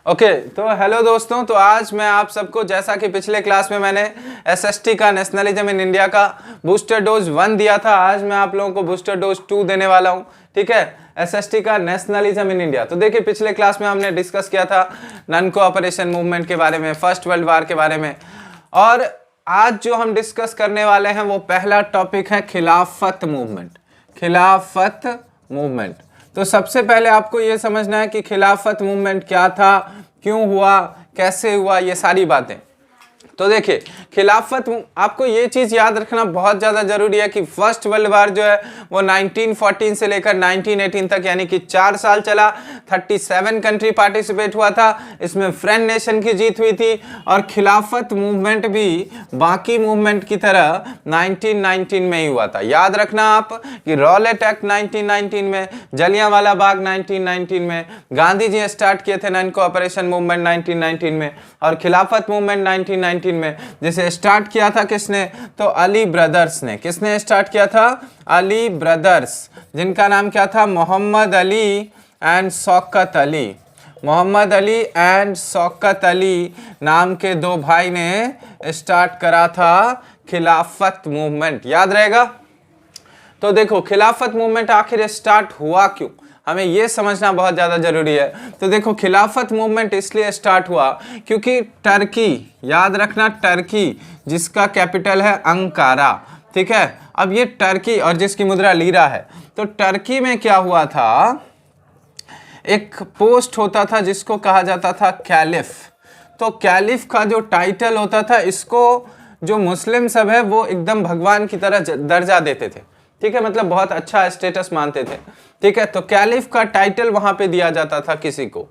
Okay तो hello दोस्तों। तो आज मैं आप सबको, जैसा कि पिछले क्लास में मैंने एसएसटी का नेशनलिज्म इन इंडिया का बूस्टर डोज 1 दिया था, आज मैं आप लोगों को बूस्टर डोज 2 देने वाला हूं। ठीक है, एसएसटी का नेशनलिज्म इन इंडिया। तो देखिए, पिछले क्लास में हमने डिस्कस किया था नॉन कोऑपरेशन मूवमेंट के बारे में, फर्स्ट वर्ल्ड वार के बारे में, और आज जो हम डिस्कस करने वाले हैं वो पहला टॉपिक है खिलाफत मूवमेंट। खिलाफत मूवमेंट। तो सबसे पहले आपको ये समझना है कि खिलाफत मूवमेंट क्या था, क्यों हुआ, कैसे हुआ, ये सारी बातें। तो देखिए, खिलाफत, आपको ये चीज़ याद रखना बहुत ज़्यादा ज़रूरी है कि फर्स्ट वर्ल्ड वार जो है वो 1914 से लेकर 1918 तक, यानी कि 4 साल चला। 37 कंट्री पार्टिसिपेट हुआ था, इसमें फ्रेंच नेशन की जीत हुई थी। और खिलाफत मूवमेंट भी बाकी मूवमेंट की तरह 1919 में ही हुआ था। याद रखना आप कि रॉलेट एक्ट 1919 में, जलियांवाला बाग 1919 में, गांधी जी स्टार्ट किए थे नॉन कोऑपरेशन मूवमेंट 1919 में, और खिलाफत मूवमेंट 1919 में। जिसे स्टार्ट किया था किसने, तो अली ब्रदर्स ने। किसने स्टार्ट किया था? अली ब्रदर्स, जिनका नाम क्या था? मोहम्मद अली एंड शौकत अली। मोहम्मद अली एंड शौकत अली नाम के दो भाई ने स्टार्ट करा था खिलाफत मूवमेंट। याद रहेगा। तो देखो, खिलाफत मूवमेंट आखिर स्टार्ट हुआ क्यों, हमें ये समझना बहुत ज़्यादा ज़रूरी है। तो देखो, खिलाफत मूवमेंट इसलिए स्टार्ट हुआ क्योंकि टर्की, याद रखना, टर्की जिसका कैपिटल है अंकारा। ठीक है, अब ये टर्की और जिसकी मुद्रा लीरा है, तो टर्की में क्या हुआ था, एक पोस्ट होता था जिसको कहा जाता था कैलिफ। तो कैलिफ का जो टाइटल होता था, इसको जो मुस्लिम सब है वो एकदम भगवान की तरह दर्जा देते थे। ठीक है, मतलब बहुत अच्छा स्टेटस मानते थे। ठीक है, तो कैलिफ का टाइटल वहां पे दिया जाता था किसी को।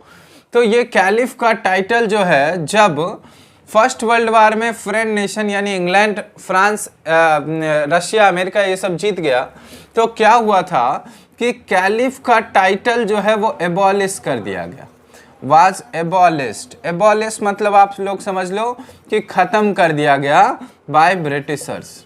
तो ये कैलिफ का टाइटल जो है, जब फर्स्ट वर्ल्ड वार में फ्रेंच नेशन यानी इंग्लैंड, फ्रांस, रशिया, अमेरिका ये सब जीत गया, तो क्या हुआ था कि कैलिफ का टाइटल जो है वो एबॉलिश कर दिया गया। Was abolished. एबॉलिश मतलब आप लोग समझ लो कि खत्म कर दिया गया बाय ब्रिटिशर्स।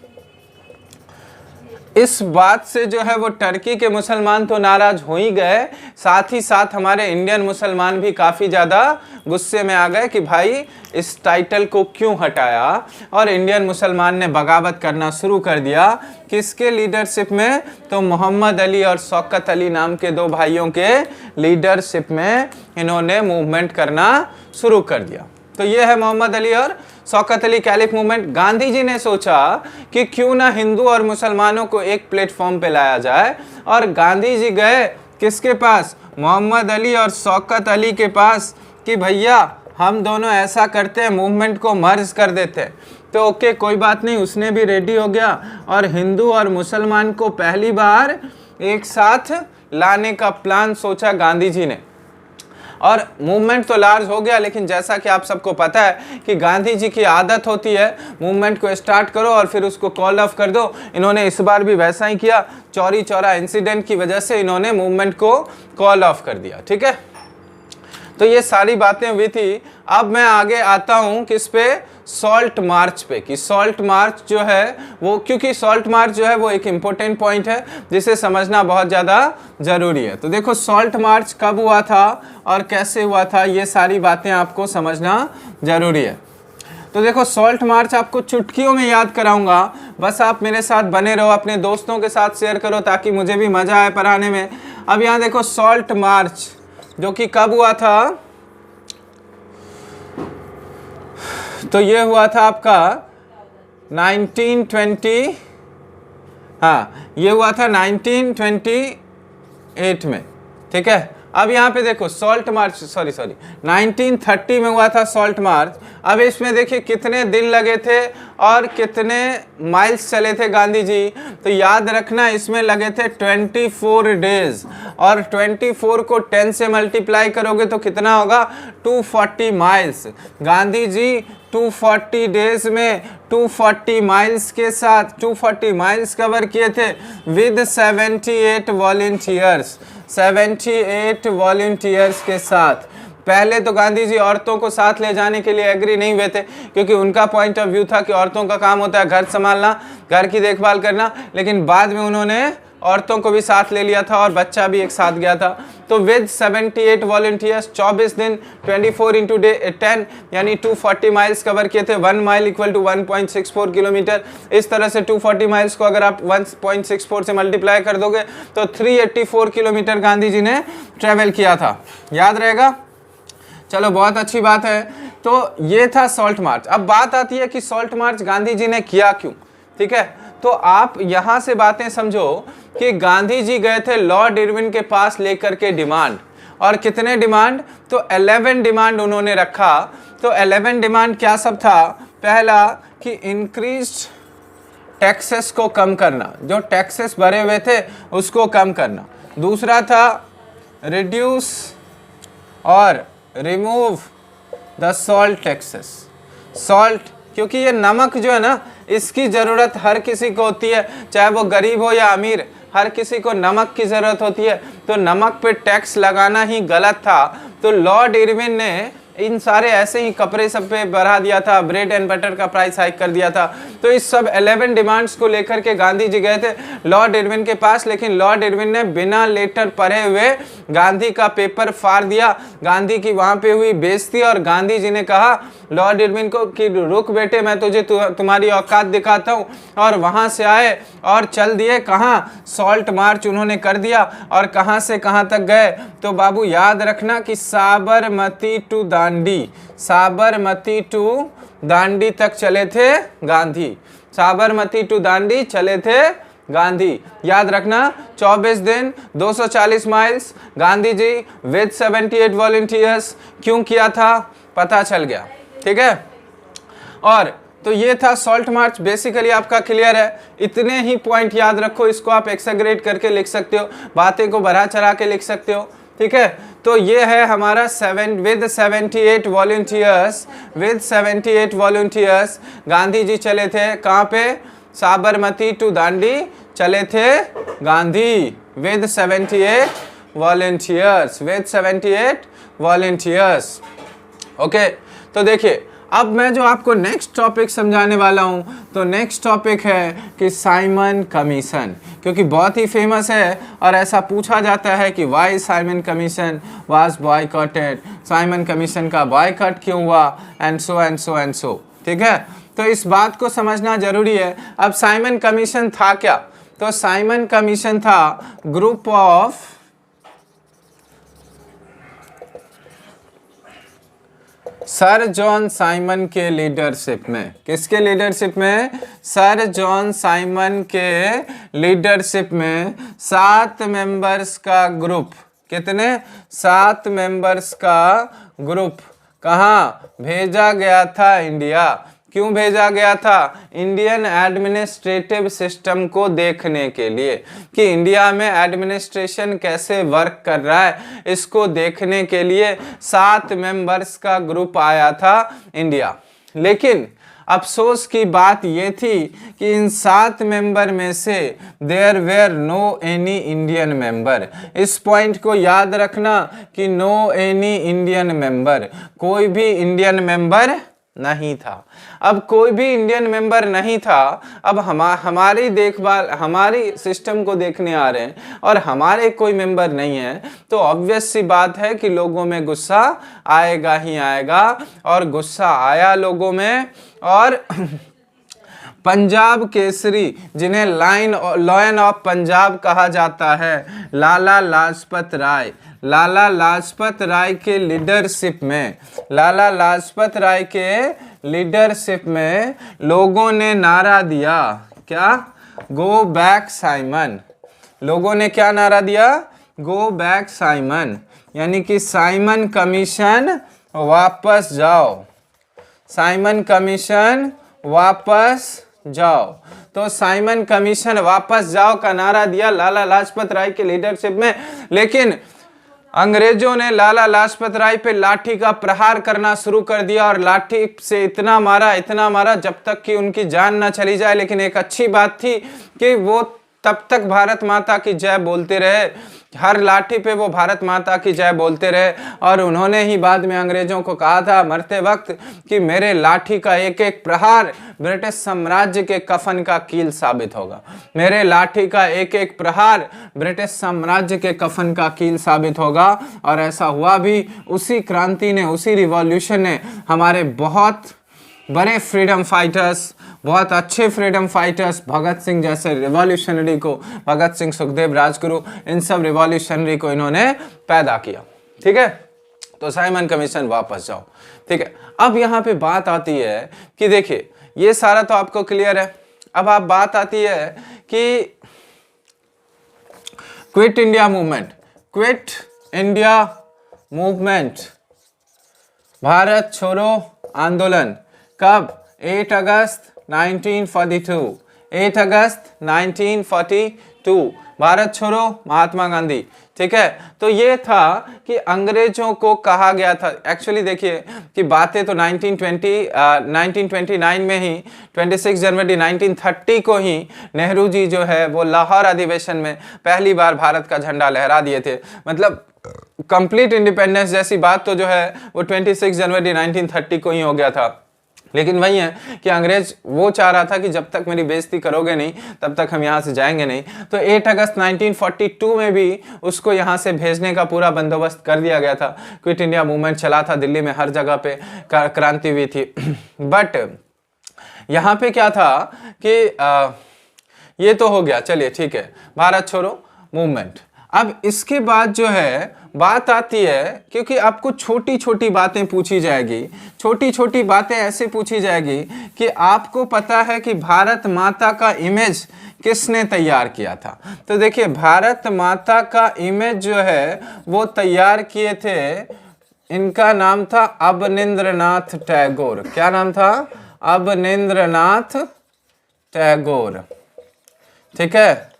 इस बात से जो है वो टर्की के मुसलमान तो नाराज हो ही गए, साथ ही साथ हमारे इंडियन मुसलमान भी काफ़ी ज़्यादा गुस्से में आ गए कि भाई इस टाइटल को क्यों हटाया। और इंडियन मुसलमान ने बगावत करना शुरू कर दिया। किसके लीडरशिप में? तो मोहम्मद अली और शौकत अली नाम के दो भाइयों के लीडरशिप में इन्होंने मूवमेंट करना शुरू कर दिया। तो ये है मोहम्मद अली और शौकत अली कैलिफ मूवमेंट। गांधी जी ने सोचा कि क्यों ना हिंदू और मुसलमानों को एक प्लेटफॉर्म पे लाया जाए, और गांधी जी गए किसके पास? मोहम्मद अली और शौकत अली के पास, कि भैया हम दोनों ऐसा करते हैं, मूवमेंट को मर्ज कर देते हैं। तो ओके, कोई बात नहीं, उसने भी रेडी हो गया, और हिंदू और मुसलमान को पहली बार एक साथ लाने का प्लान सोचा गांधी जी ने। और मूवमेंट तो लार्ज हो गया, लेकिन जैसा कि आप सबको पता है कि गांधी जी की आदत होती है मूवमेंट को स्टार्ट करो और फिर उसको कॉल ऑफ कर दो। इन्होंने इस बार भी वैसा ही किया। चौरी चौरा इंसिडेंट की वजह से इन्होंने मूवमेंट को कॉल ऑफ कर दिया। ठीक है, तो ये सारी बातें हुई थी। अब मैं आगे आता हूँ किस पे? सॉल्ट मार्च पे। कि सॉल्ट मार्च जो है वो, क्योंकि सॉल्ट मार्च जो है वो एक इम्पोर्टेंट पॉइंट है जिसे समझना बहुत ज़्यादा ज़रूरी है। तो देखो, सॉल्ट मार्च कब हुआ था और कैसे हुआ था, ये सारी बातें आपको समझना ज़रूरी है। तो देखो, सॉल्ट मार्च आपको चुटकियों में याद कराऊंगा, बस आप मेरे साथ बने रहो, अपने दोस्तों के साथ शेयर करो ताकि मुझे भी मज़ा आए पढ़ाने में। अब यहाँ देखो, सॉल्ट मार्च जो कि कब हुआ था, तो ये हुआ था आपका 1920, हाँ ये हुआ था 1928 में। ठीक है, अब यहाँ पे देखो सॉल्ट मार्च, सॉरी 1930 में हुआ था सॉल्ट मार्च। अब इसमें देखिए कितने दिन लगे थे और कितने माइल्स चले थे गांधी जी। तो याद रखना, इसमें लगे थे 24 डेज, और 24 को 10 से मल्टीप्लाई करोगे तो कितना होगा? 240 माइल्स। गांधी जी 240 डेज में 240 माइल्स के साथ 240 माइल्स कवर किए थे विद 78 वॉलंटियर्स। 78 वॉलंटियर्स के साथ। पहले तो गांधी जी औरतों को साथ ले जाने के लिए एग्री नहीं हुए थे, क्योंकि उनका पॉइंट ऑफ व्यू था कि औरतों का काम होता है घर संभालना, घर की देखभाल करना, लेकिन बाद में उन्होंने औरतों को भी साथ ले लिया था और बच्चा भी एक साथ गया था। तो विद 78 वॉलंटियर्स 24 दिन 24 इंटू डे 10 यानी 240 माइल्स कवर किए थे। 1 माइल इक्वल टू 1.64 किलोमीटर। इस तरह से 240 माइल्स को अगर आप 1.64 से मल्टीप्लाई कर दोगे तो 384 किलोमीटर गांधी जी ने ट्रेवल किया था। याद रहेगा? चलो बहुत अच्छी बात है। तो ये था सॉल्ट मार्च। अब बात आती है कि सॉल्ट मार्च गांधी जी ने किया क्यों, ठीक है। तो आप यहां से बातें समझो कि गांधी जी गए थे लॉर्ड इरविन के पास लेकर के डिमांड, और कितने डिमांड? तो 11 डिमांड उन्होंने रखा। तो 11 डिमांड क्या सब था? पहला कि इंक्रीज्ड टैक्सेस को कम करना, जो टैक्सेस भरे हुए थे उसको कम करना। दूसरा था रिड्यूस और remove the salt taxes. Salt, क्योंकि ये नमक जो है ना, इसकी ज़रूरत हर किसी को होती है, चाहे वो गरीब हो या अमीर, हर किसी को नमक की ज़रूरत होती है। तो नमक पे टैक्स लगाना ही गलत था। तो लॉर्ड इरविन ने इन सारे ऐसे ही कपड़े सब पे बढ़ा दिया था, ब्रेड एंड बटर का प्राइस हाइक कर दिया था। तो इस सब 11 डिमांड्स को लेकर के गांधी जी गए थे लॉर्ड इरविन के पास, लेकिन लॉर्ड इरविन ने बिना लेटर पढ़े हुए गांधी का पेपर फाड़ दिया। गांधी की वहां पे हुई बेइज्जती और गांधी जी ने कहा लॉर्ड इरविन को कि रुक बेटे, मैं तुझे तुम्हारी औकात दिखाता हूँ। और वहां से आए और चल दिए कहाँ? सॉल्ट मार्च उन्होंने कर दिया। और कहाँ से कहाँ तक गए? तो बाबू याद रखना कि साबरमती टू दांडी, साबरमती टू दांडी तक चले थे गांधी। साबरमती टू दांडी चले थे गांधी। याद रखना 24 दिन 240 miles Gandhi ji with 78 volunteers. क्यों किया था? पता चल गया, ठीक है। और तो ये था सॉल्ट मार्च। बेसिकली आपका क्लियर है। इतने ही पॉइंट याद रखो, इसको आप एक्सेग्रेट करके लिख सकते हो, बातें को बढ़ा चढ़ा के लिख सकते हो, ठीक है। तो ये है हमारा 7 with 78 volunteers, with 78 volunteers Gandhi ji चले थे कहाँ पे? साबरमती टू दांडी चले थे Gandhi with 78 volunteers, with 78 volunteers. Okay, तो देखिए अब मैं जो आपको नेक्स्ट टॉपिक समझाने वाला हूं, तो नेक्स्ट टॉपिक है कि साइमन कमीशन, क्योंकि बहुत ही फेमस है और ऐसा पूछा जाता है कि why Simon Commission was boycotted, Simon Commission का बॉयकॉट क्यों हुआ, and so and so and so, ठीक है। तो इस बात को समझना जरूरी है। अब साइमन कमीशन था क्या? तो साइमन कमीशन था group of sir John Simon के लीडरशिप में। किसके लीडरशिप में? सर जॉन साइमन के लीडरशिप में 7 मेंबर्स का ग्रुप। कितने? 7 मेंबर्स का ग्रुप कहाँ भेजा गया था? इंडिया। क्यों भेजा गया था? इंडियन एडमिनिस्ट्रेटिव सिस्टम को देखने के लिए कि इंडिया में एडमिनिस्ट्रेशन कैसे वर्क कर रहा है, इसको देखने के लिए 7 मेंबर्स का ग्रुप आया था इंडिया। लेकिन अफसोस की बात ये थी कि इन 7 मेंबर में से there were no any Indian member. इस पॉइंट को याद रखना कि नो एनी इंडियन मेंबर, कोई भी इंडियन मेंबर नहीं था। अब कोई भी इंडियन मेंबर नहीं था। अब हमारी देखभाल, हमारी सिस्टम को देखने आ रहे हैं और हमारे कोई मेंबर नहीं है, तो ऑब्वियस सी बात है कि लोगों में गुस्सा आएगा ही आएगा। और गुस्सा आया लोगों में, और पंजाब केसरी, जिन्हें लॉयन ऑफ पंजाब कहा जाता है, लाला लाजपत राय, लाला लाजपत राय के लीडरशिप में, लाला लाजपत राय के लीडरशिप में लोगों ने नारा दिया, क्या? Go back Simon. लोगों ने क्या नारा दिया? गो बैक साइमन, यानी कि साइमन कमीशन वापस जाओ, साइमन कमीशन वापस जाओ। तो साइमन कमीशन वापस जाओ का नारा दिया लाला लाजपत राय के लीडरशिप में। लेकिन अंग्रेजों ने लाला लाजपत राय पे लाठी का प्रहार करना शुरू कर दिया और लाठी से इतना मारा जब तक कि उनकी जान ना चली जाए। लेकिन एक अच्छी बात थी कि वो तब तक भारत माता की जय बोलते रहे, हर लाठी पे वो भारत माता की जय बोलते रहे। और उन्होंने ही बाद में अंग्रेजों को कहा था मरते वक्त कि मेरे लाठी का एक एक प्रहार ब्रिटिश साम्राज्य के कफन का कील साबित होगा, मेरे लाठी का एक एक प्रहार ब्रिटिश साम्राज्य के कफन का कील साबित होगा। और ऐसा हुआ भी। उसी क्रांति ने, उसी रिवॉल्यूशन ने हमारे बहुत बड़े फ्रीडम फाइटर्स, बहुत अच्छे फ्रीडम फाइटर्स, भगत सिंह जैसे रिवॉल्यूशनरी को, भगत सिंह, सुखदेव, राजगुरु, इन सब रिवॉल्यूशनरी को इन्होंने पैदा किया। ठीक है, तो साइमन कमीशन वापस जाओ। ठीक है, अब यहाँ पे बात आती है कि देखिए ये सारा तो आपको क्लियर है। अब आप बात आती है कि quit India movement, quit India movement, Bharat छोड़ो आंदोलन कब? 8 अगस्त 1942, 8 अगस्त 1942, भारत छोड़ो महात्मा गांधी। ठीक है, तो ये था कि अंग्रेजों को कहा गया था, एक्चुअली देखिए कि बातें तो 1929 में ही, 26 जनवरी 1930 को ही नेहरू जी जो है वो लाहौर अधिवेशन में पहली बार भारत का झंडा लहरा दिए थे। मतलब कंप्लीट इंडिपेंडेंस जैसी बात तो जो है वो 26 जनवरी 1930 को ही हो गया था। लेकिन वही है कि अंग्रेज वो चाह रहा था कि जब तक मेरी बेइज्जती करोगे नहीं तब तक हम यहाँ से जाएंगे नहीं। तो 8 अगस्त 1942 में भी उसको यहाँ से भेजने का पूरा बंदोबस्त कर दिया गया था। क्विट इंडिया मूवमेंट चला था, दिल्ली में हर जगह पे क्रांति हुई थी। बट यहाँ पे क्या था कि ये तो हो गया, चलिए ठीक है, भारत छोड़ो मूवमेंट। अब इसके बाद जो है बात आती है, क्योंकि आपको छोटी छोटी बातें पूछी जाएगी, छोटी छोटी बातें ऐसे पूछी जाएगी कि आपको पता है कि भारत माता का इमेज किसने तैयार किया था। तो देखिए भारत माता का इमेज जो है वो तैयार किए थे, इनका नाम था अवनींद्रनाथ टैगोर। क्या नाम था? अवनींद्रनाथ टैगोर। ठीक है,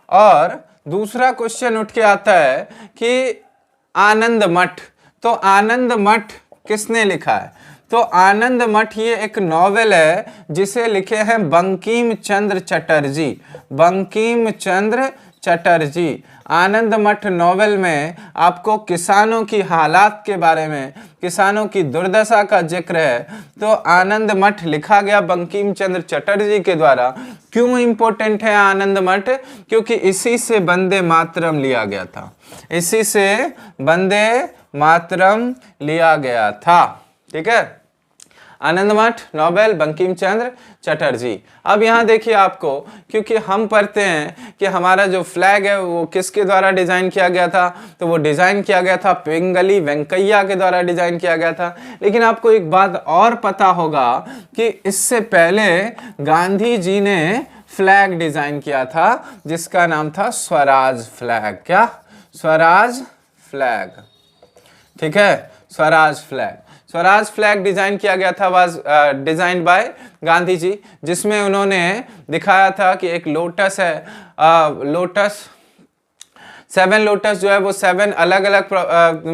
और दूसरा क्वेश्चन उठ के आता है कि आनंद मठ, तो आनंद मठ किसने लिखा है? तो आनंद मठ ये एक नॉवेल है जिसे लिखे हैं बंकिम चंद्र चटर्जी, बंकिम चंद्र चटर्जी। आनंद मठ नॉवेल में आपको किसानों की हालात के बारे में, किसानों की दुर्दशा का जिक्र है। तो आनंद मठ लिखा गया बंकिम चंद्र चटर्जी के द्वारा। क्यों इंपॉर्टेंट है आनंद मठ? क्योंकि इसी से वंदे मातरम लिया गया था, इसी से वंदे मातरम लिया गया था। ठीक है, आनंद मठ नोबेल बंकिम चंद्र चटर्जी। अब यहाँ देखिए आपको, क्योंकि हम पढ़ते हैं कि हमारा जो फ्लैग है वो किसके द्वारा डिजाइन किया गया था, तो वो डिजाइन किया गया था पिंगली वेंकैया के द्वारा डिजाइन किया गया था। लेकिन आपको एक बात और पता होगा कि इससे पहले गांधी जी ने फ्लैग डिजाइन किया था जिसका नाम था स्वराज फ्लैग। क्या? स्वराज फ्लैग। ठीक है, Swaraj flag. Swaraj flag design किया गया था, was design by Gandhi ji, जिसमें उन्होंने दिखाया था कि एक लोटस है, लोटस, 7 लोटस जो है वो 7 अलग अलग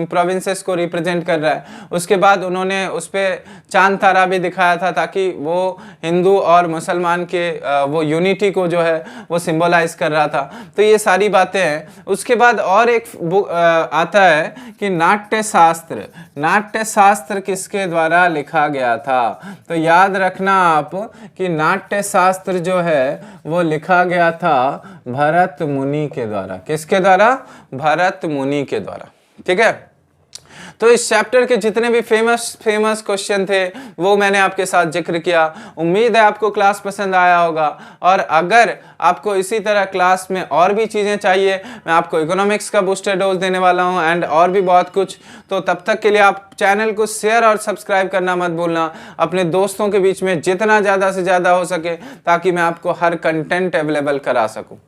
प्रोविंसेस को रिप्रेजेंट कर रहा है। उसके बाद उन्होंने उस पर चांद तारा भी दिखाया था ताकि वो हिंदू और मुसलमान के वो यूनिटी को जो है वो सिंबलाइज कर रहा था। तो ये सारी बातें हैं। उसके बाद और एक बुक आता है कि नाट्य शास्त्र, नाट्य शास्त्र किसके द्वारा लिखा गया था? तो याद रखना आप कि नाट्य शास्त्र जो है वो लिखा गया था भरत मुनि के द्वारा। किसके द्वारा? भरत मुनि के द्वारा। ठीक है, तो इस चैप्टर के जितने भी फेमस क्वेश्चन थे वो मैंने आपके साथ जिक्र किया। उम्मीद है आपको क्लास पसंद आया होगा, और अगर आपको इसी तरह क्लास में और भी चीज़ें चाहिए, मैं आपको इकोनॉमिक्स का बूस्टर डोज देने वाला हूं एंड और भी बहुत कुछ। तो तब तक के लिए आप चैनल को शेयर और सब्सक्राइब करना मत भूलना अपने दोस्तों के बीच में जितना ज़्यादा से ज़्यादा हो सके, ताकि मैं आपको हर कंटेंट अवेलेबल करा सकूँ।